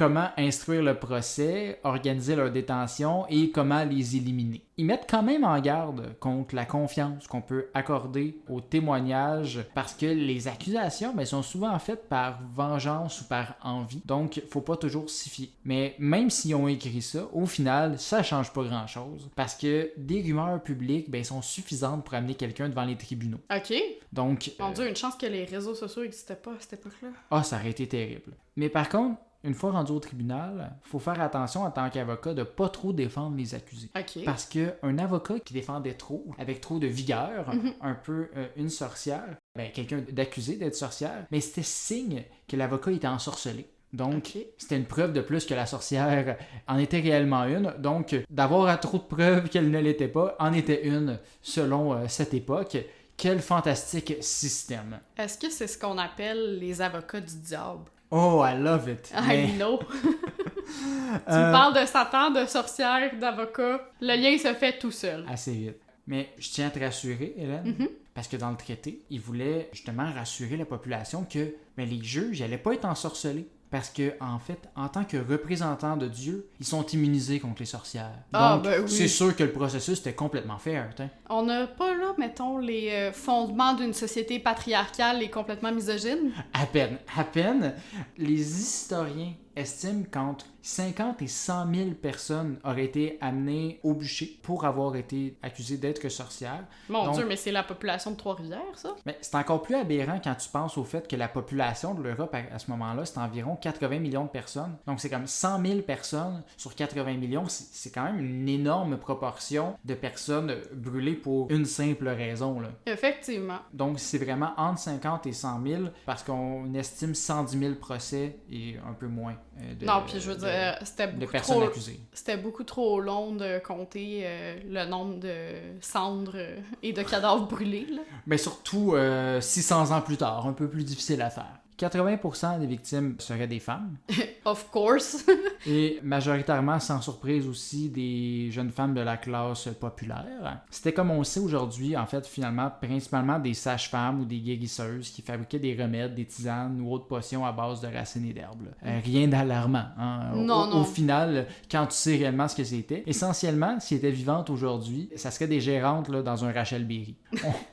comment instruire le procès, organiser leur détention et comment les éliminer. Ils mettent quand même en garde contre la confiance qu'on peut accorder aux témoignages parce que les accusations sont souvent faites par vengeance ou par envie. Donc, faut pas toujours s'y fier. Mais même s'ils ont écrit ça, au final, ça change pas grand-chose parce que des rumeurs publiques sont suffisantes pour amener quelqu'un devant les tribunaux.
OK.
Donc,
Mon Dieu, une chance que les réseaux sociaux n'existaient pas à cette époque-là.
Ah, ça aurait été terrible. Mais par contre, une fois rendu au tribunal, faut faire attention en tant qu'avocat de pas trop défendre les accusés.
OK.
Parce qu'un avocat qui défendait trop, avec trop de vigueur, un peu une sorcière, quelqu'un d'accusé d'être sorcière, mais c'était signe que l'avocat était ensorcelé. Donc, c'était une preuve de plus que la sorcière en était réellement une. Donc, d'avoir trop de preuves qu'elle ne l'était pas, en était une selon cette époque. Quel fantastique système.
Est-ce que c'est ce qu'on appelle les avocats du diable?
Oh, I love it.
I know. Tu me parles de Satan, de sorcière, d'avocat. Le lien se fait tout seul.
Assez vite. Mais je tiens à te rassurer, Hélène, parce que dans le traité, il voulait justement rassurer la population que les juges n'allaient pas être ensorcelés. Parce que, en fait, en tant que représentants de Dieu, ils sont immunisés contre les sorcières. Donc,
oui.
C'est sûr que le processus était complètement fair.
On n'a pas là, mettons, les fondements d'une société patriarcale et complètement misogyne?
À peine. À peine. Les historiens estiment qu'entre 50 et 100 000 personnes auraient été amenées au bûcher pour avoir été accusées d'être sorcières.
Mon Dieu, mais c'est la population de Trois-Rivières, ça?
Mais c'est encore plus aberrant quand tu penses au fait que la population de l'Europe à ce moment-là, c'est environ 80 millions de personnes. Donc c'est comme 100 000 personnes sur 80 millions. C'est quand même une énorme proportion de personnes brûlées pour une simple raison. Là.
Effectivement.
Donc c'est vraiment entre 50 et 100 000 parce qu'on estime 110 000 procès et un peu moins.
Non, puis je veux dire, c'était beaucoup trop long de compter le nombre de cendres et de cadavres brûlés. Là.
Mais surtout 600 ans plus tard, un peu plus difficile à faire. 80% des victimes seraient des femmes.
Of course.
Et majoritairement, sans surprise aussi, des jeunes femmes de la classe populaire. C'était comme on le sait aujourd'hui, en fait, finalement, principalement des sages-femmes ou des guérisseuses qui fabriquaient des remèdes, des tisanes ou autres potions à base de racines et d'herbes. Rien d'alarmant. Hein?
Non.
Au final, quand tu sais réellement ce que c'était, essentiellement, si elles étaient vivantes aujourd'hui, ça serait des gérantes là, dans un Rachel Berry.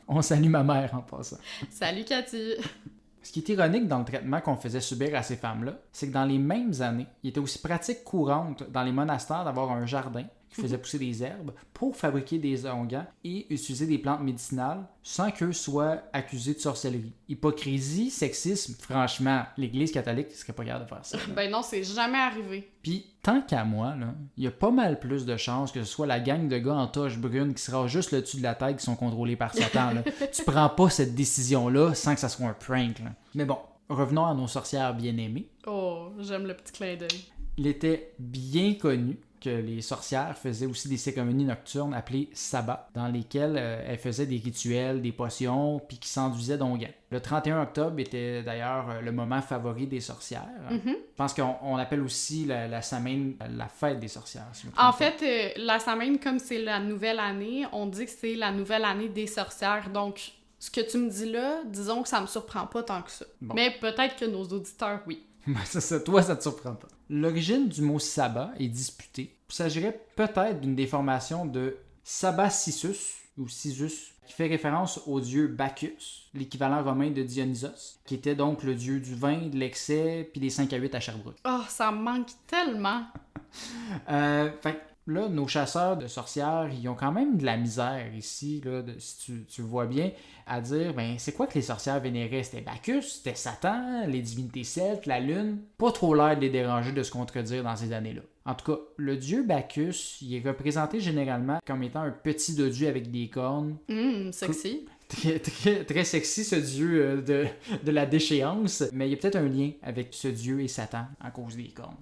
On salue ma mère en passant.
Salut Cathy!
Ce qui est ironique dans le traitement qu'on faisait subir à ces femmes-là, c'est que dans les mêmes années, il était aussi pratique courante dans les monastères d'avoir un jardin qui faisait pousser des herbes pour fabriquer des onguents et utiliser des plantes médicinales sans qu'eux soient accusés de sorcellerie. Hypocrisie, sexisme, franchement, l'Église catholique ne serait pas capable de faire ça.
Ben non, c'est jamais arrivé.
Puis, tant qu'à moi, il y a pas mal plus de chances que ce soit la gang de gars en toche brune qui sera juste le dessus de la tête qui sont contrôlés par Satan. Là. Tu prends pas cette décision-là sans que ça soit un prank. Là. Mais bon, revenons à nos sorcières bien-aimées.
Oh, j'aime le petit clin d'œil.
Il était bien connu que les sorcières faisaient aussi des cérémonies nocturnes appelées sabbats, dans lesquelles elles faisaient des rituels, des potions, puis qui s'enduisaient d'onguents. Le 31 octobre était d'ailleurs le moment favori des sorcières. Je pense qu'on appelle aussi la Samhain la fête des sorcières. Si
en fait, la Samhain, comme c'est la nouvelle année, on dit que c'est la nouvelle année des sorcières, donc ce que tu me dis là, disons que ça me surprend pas tant que ça. Bon. Mais peut-être que nos auditeurs, oui.
C'est ça, toi, ça te surprend pas. L'origine du mot sabbat est disputée. Il s'agirait peut-être d'une déformation de Sabbacisus ou Sisus, qui fait référence au dieu Bacchus, l'équivalent romain de Dionysos, qui était donc le dieu du vin, de l'excès, puis des 5 à 8 à Sherbrooke.
Oh, ça me manque tellement!
Fait là, nos chasseurs de sorcières, ils ont quand même de la misère ici, là, si tu le vois bien, à dire, c'est quoi que les sorcières vénéraient? C'était Bacchus, c'était Satan, les divinités celtes, la lune. Pas trop l'air de les déranger de se contredire dans ces années-là. En tout cas, le dieu Bacchus, il est représenté généralement comme étant un petit dodu avec des cornes.
Sexy.
Très sexy, ce dieu de la déchéance. Mais il y a peut-être un lien avec ce dieu et Satan à cause des cornes.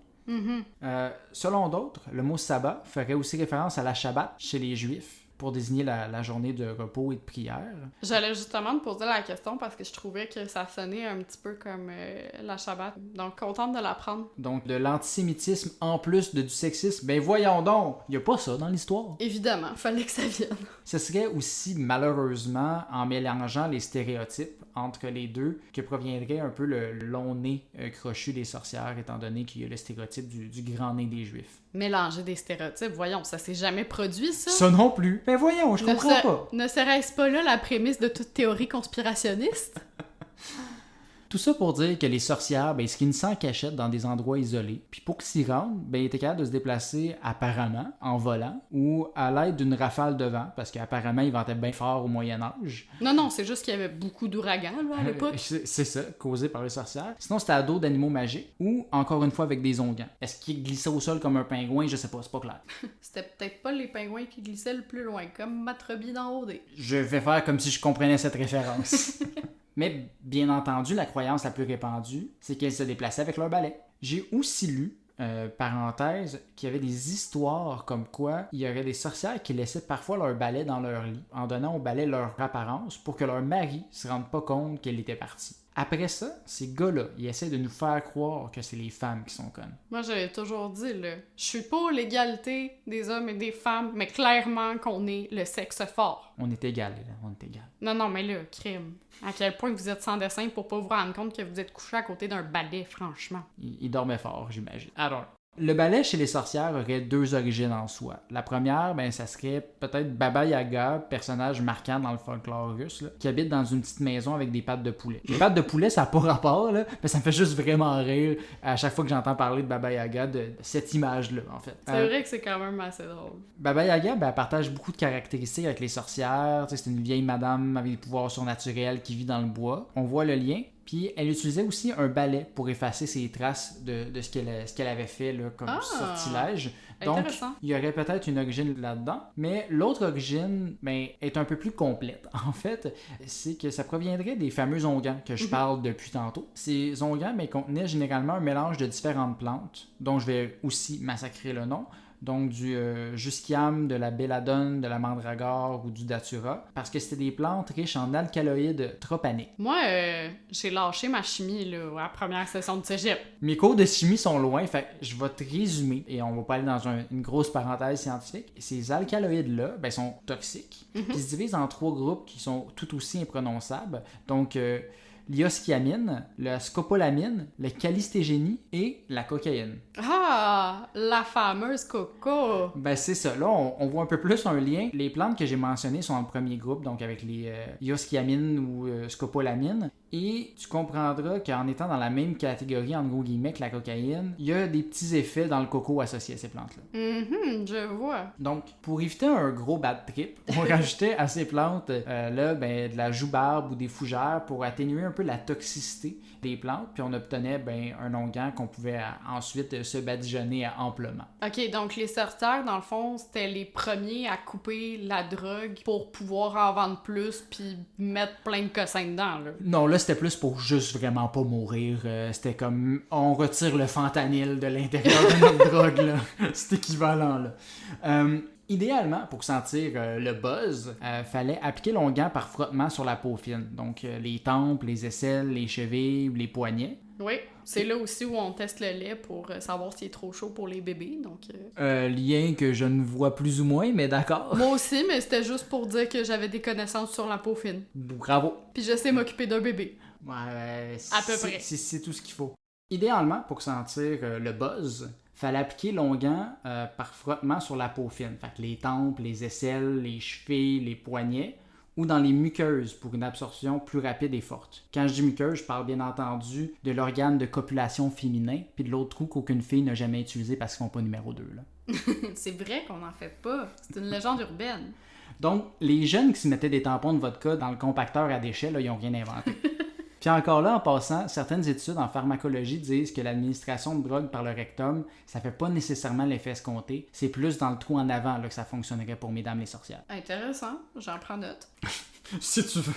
Selon d'autres, le mot sabbat ferait aussi référence à la Shabbat chez les Juifs, pour désigner la journée de repos et de prière.
J'allais justement te poser la question parce que je trouvais que ça sonnait un petit peu comme la Shabbat. Donc, contente de l'apprendre.
Donc, de l'antisémitisme en plus de du sexisme, ben voyons donc, il n'y a pas ça dans l'histoire.
Évidemment, fallait que ça vienne.
Ce serait aussi, malheureusement, en mélangeant les stéréotypes entre les deux, que proviendrait un peu le long nez crochu des sorcières, étant donné qu'il y a le stéréotype du grand nez des Juifs.
Mélanger des stéréotypes, voyons, ça s'est jamais produit, ça?
Ça non plus. Ben voyons, je comprends pas.
Ne serait-ce pas là la prémisse de toute théorie conspirationniste?
Tout ça pour dire que les sorcières, ben, ils se réunissaient en cachette dans des endroits isolés. Puis pour qu'ils s'y rendent, ben, ils étaient capables de se déplacer apparemment en volant ou à l'aide d'une rafale de vent, parce qu'apparemment, ils ventaient bien fort au Moyen-Âge.
Non, c'est juste qu'il y avait beaucoup d'ouragans là, à l'époque.
C'est ça, causé par les sorcières. Sinon, c'était à dos d'animaux magiques ou, encore une fois, avec des onguents. Est-ce qu'ils glissaient au sol comme un pingouin? Je sais pas, c'est pas clair.
C'était peut-être pas les pingouins qui glissaient le plus loin, comme Matrobi dans OD.
Je vais faire comme si je comprenais cette référence. Mais bien entendu, la croyance la plus répandue, c'est qu'elles se déplaçaient avec leur balai. J'ai aussi lu, parenthèse, qu'il y avait des histoires comme quoi il y aurait des sorcières qui laissaient parfois leur balai dans leur lit, en donnant au balai leur apparence pour que leur mari se rende pas compte qu'elle était partie. Après ça, ces gars-là, ils essaient de nous faire croire que c'est les femmes qui sont connes.
Moi, j'avais toujours dit, là, je suis pour l'égalité des hommes et des femmes, mais clairement qu'on est le sexe fort.
On est égal, là, on est égal.
Non, mais là, crime. À quel point vous êtes sans dessin pour pas vous rendre compte que vous êtes couché à côté d'un balai, franchement.
Il dormait fort, j'imagine. Alors, le balai chez les sorcières aurait deux origines en soi. La première, ben, ça serait peut-être Baba Yaga, personnage marquant dans le folklore russe, là, qui habite dans une petite maison avec des pattes de poulet. Les pattes de poulet, ça n'a pas rapport, là, mais ça me fait juste vraiment rire à chaque fois que j'entends parler de Baba Yaga, de cette image-là, en fait.
C'est vrai que c'est quand même assez drôle.
Baba Yaga, ben, elle partage beaucoup de caractéristiques avec les sorcières. C'est une vieille madame avec des pouvoirs surnaturels qui vit dans le bois. On voit le lien. Puis elle utilisait aussi un balai pour effacer ses traces de ce qu'elle avait fait là, comme sortilège. Donc, il y aurait peut-être une origine là-dedans. Mais l'autre origine est un peu plus complète. En fait, c'est que ça proviendrait des fameux onguents que je parle depuis tantôt. Ces onguents contenaient généralement un mélange de différentes plantes, dont je vais aussi massacrer le nom. Donc du jusquiam, de la belladone, de la mandragore ou du datura, parce que c'était des plantes riches en alcaloïdes tropaniques.
Moi, j'ai lâché ma chimie là, à la première session de cégep.
Mes cours de chimie sont loin, fait que je vais te résumer, et on va pas aller dans une grosse parenthèse scientifique. Ces alcaloïdes-là sont toxiques, puis ils se divisent en 3 groupes qui sont tout aussi imprononçables. Donc, l'iosquiamine, la scopolamine, le calistégénie et la cocaïne.
Ah, la fameuse coco!
Ben c'est ça, là on voit un peu plus un lien. Les plantes que j'ai mentionnées sont dans le premier groupe, donc avec les iosquiamines ou scopolamine. Et tu comprendras qu'en étant dans la même catégorie, en gros guillemets, que la cocaïne, il y a des petits effets dans le coco associés à ces plantes-là.
Je vois.
Donc, pour éviter un gros bad trip, on rajoutait à ces plantes de la joue-barbe ou des fougères pour atténuer un peu la toxicité des plantes, puis on obtenait un onguent qu'on pouvait ensuite se badigeonner amplement.
Ok, donc les sorcières, dans le fond, c'était les premiers à couper la drogue pour pouvoir en vendre plus puis mettre plein de cossins dedans, là.
Non, là, c'était plus pour juste vraiment pas mourir. C'était comme, on retire le fentanyl de l'intérieur de notre drogue, là. C'est équivalent, là. Idéalement, pour sentir le buzz, fallait appliquer l'onguent par frottement sur la peau fine. Donc, les tempes, les aisselles, les chevilles, les poignets.
Oui, c'est là aussi où on teste le lait pour savoir s'il est trop chaud pour les bébés, donc...
Lien que je ne vois plus ou moins, mais d'accord.
Moi aussi, mais c'était juste pour dire que j'avais des connaissances sur la peau fine.
Bravo.
Puis je sais m'occuper d'un bébé.
Ouais,
à peu près.
C'est tout ce qu'il faut. Idéalement, pour sentir le buzz, fallait appliquer l'onguent par frottement sur la peau fine. Fait que les tempes, les aisselles, les chevilles, les poignets, ou dans les muqueuses pour une absorption plus rapide et forte. Quand je dis muqueuse, je parle bien entendu de l'organe de copulation féminin, puis de l'autre trou qu'aucune fille n'a jamais utilisé parce qu'ils font pas numéro 2. Là.
C'est vrai qu'on n'en fait pas. C'est une légende urbaine.
Donc, les jeunes qui se mettaient des tampons de vodka dans le compacteur à déchets, là, ils n'ont rien inventé. Puis encore là, en passant, certaines études en pharmacologie disent que l'administration de drogue par le rectum, ça fait pas nécessairement l'effet escompté. C'est plus dans le trou en avant là, que ça fonctionnerait pour mesdames les sorcières.
Intéressant, j'en prends note.
Si tu veux.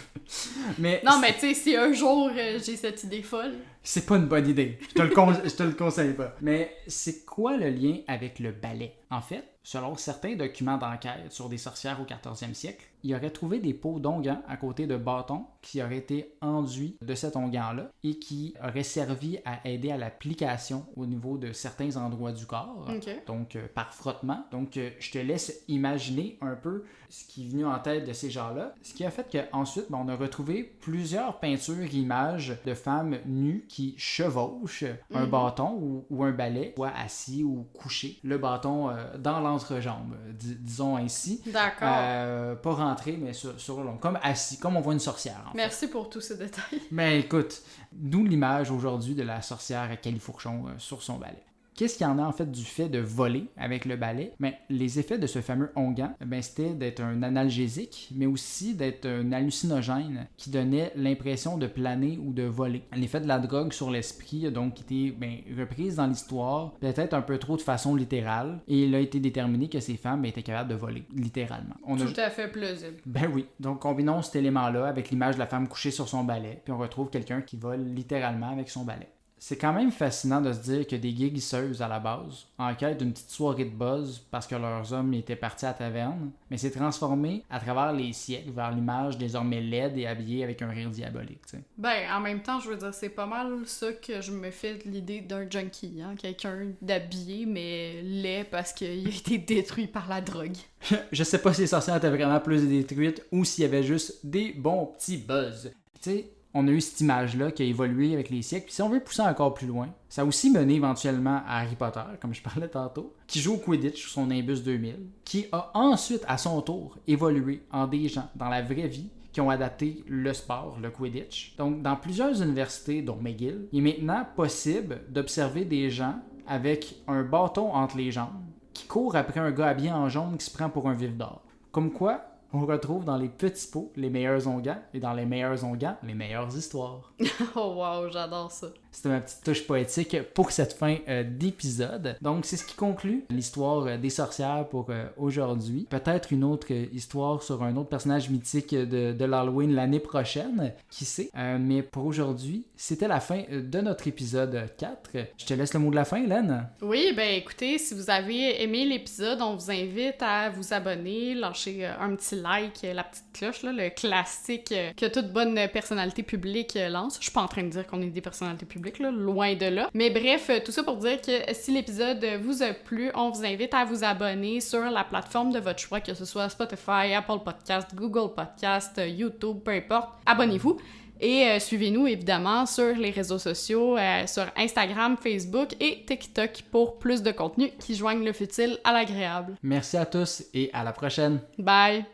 Mais
non, mais tu sais, si un jour j'ai cette idée folle...
c'est pas une bonne idée. Je te le conseille pas. Mais c'est quoi le lien avec le balai? En fait, selon certains documents d'enquête sur des sorcières au 14e siècle, il aurait trouvé des peaux d'onguents à côté de bâtons qui auraient été enduits de cet onguent-là et qui auraient servi à aider à l'application au niveau de certains endroits du corps, donc par frottement. Donc, je te laisse imaginer un peu ce qui est venu en tête de ces gens-là. Ce qui a fait qu'ensuite, on a retrouvé plusieurs peintures et images de femmes nues qui chevauchent un bâton ou un balai, soit assis ou couché. Le bâton dans l'entrejambe, disons ainsi.
D'accord.
Pas rentré, mais sur le long, comme assis, comme on voit une sorcière.
Merci pour tous ces détails.
Mais écoute, d'où l'image aujourd'hui de la sorcière à califourchon sur son balai. Qu'est-ce qu'il y en a en fait du fait de voler avec le balai? Ben, les effets de ce fameux onguent, c'était d'être un analgésique, mais aussi d'être un hallucinogène qui donnait l'impression de planer ou de voler. L'effet de la drogue sur l'esprit a donc été reprise dans l'histoire, peut-être un peu trop de façon littérale, et il a été déterminé que ces femmes étaient capables de voler, littéralement.
Tout à fait plausible.
Ben oui, donc combinons cet élément-là avec l'image de la femme couchée sur son balai, puis on retrouve quelqu'un qui vole littéralement avec son balai. C'est quand même fascinant de se dire que des guérisseuses à la base, en quête d'une petite soirée de buzz parce que leurs hommes étaient partis à la taverne, mais s'est transformé à travers les siècles vers l'image désormais laide et habillée avec un rire diabolique. T'sais.
Ben, en même temps, je veux dire, c'est pas mal ça que je me fais de l'idée d'un junkie, hein? Quelqu'un d'habillé mais laid parce qu'il a été détruit par la drogue.
Je sais pas si les sorcières étaient vraiment plus détruites ou s'il y avait juste des bons petits buzz. Tu sais, on a eu cette image-là qui a évolué avec les siècles. Puis si on veut pousser encore plus loin, ça a aussi mené éventuellement à Harry Potter, comme je parlais tantôt, qui joue au Quidditch sur son Nimbus 2000, qui a ensuite, à son tour, évolué en des gens dans la vraie vie qui ont adapté le sport, le Quidditch. Donc, dans plusieurs universités, dont McGill, il est maintenant possible d'observer des gens avec un bâton entre les jambes qui courent après un gars habillé en jaune qui se prend pour un vif d'or. Comme quoi, on retrouve dans les petits pots les meilleurs onguents et dans les meilleurs onguents, les meilleures histoires.
Oh wow, j'adore ça.
C'était ma petite touche poétique pour cette fin d'épisode. Donc, c'est ce qui conclut l'histoire des sorcières pour aujourd'hui. Peut-être une autre histoire sur un autre personnage mythique de l'Halloween l'année prochaine, qui sait. Mais pour aujourd'hui, c'était la fin de notre épisode 4. Je te laisse le mot de la fin, Hélène.
Oui, ben écoutez, si vous avez aimé l'épisode, on vous invite à vous abonner, lâcher un petit like, la petite cloche, là, le classique que toute bonne personnalité publique lance. Je suis pas en train de dire qu'on est des personnalités publiques, là, loin de là. Mais bref, tout ça pour dire que si l'épisode vous a plu, on vous invite à vous abonner sur la plateforme de votre choix, que ce soit Spotify, Apple Podcast, Google Podcast, YouTube, peu importe. Abonnez-vous. Et suivez-nous évidemment sur les réseaux sociaux, sur Instagram, Facebook et TikTok pour plus de contenu qui joignent le futile à l'agréable.
Merci à tous et à la prochaine.
Bye!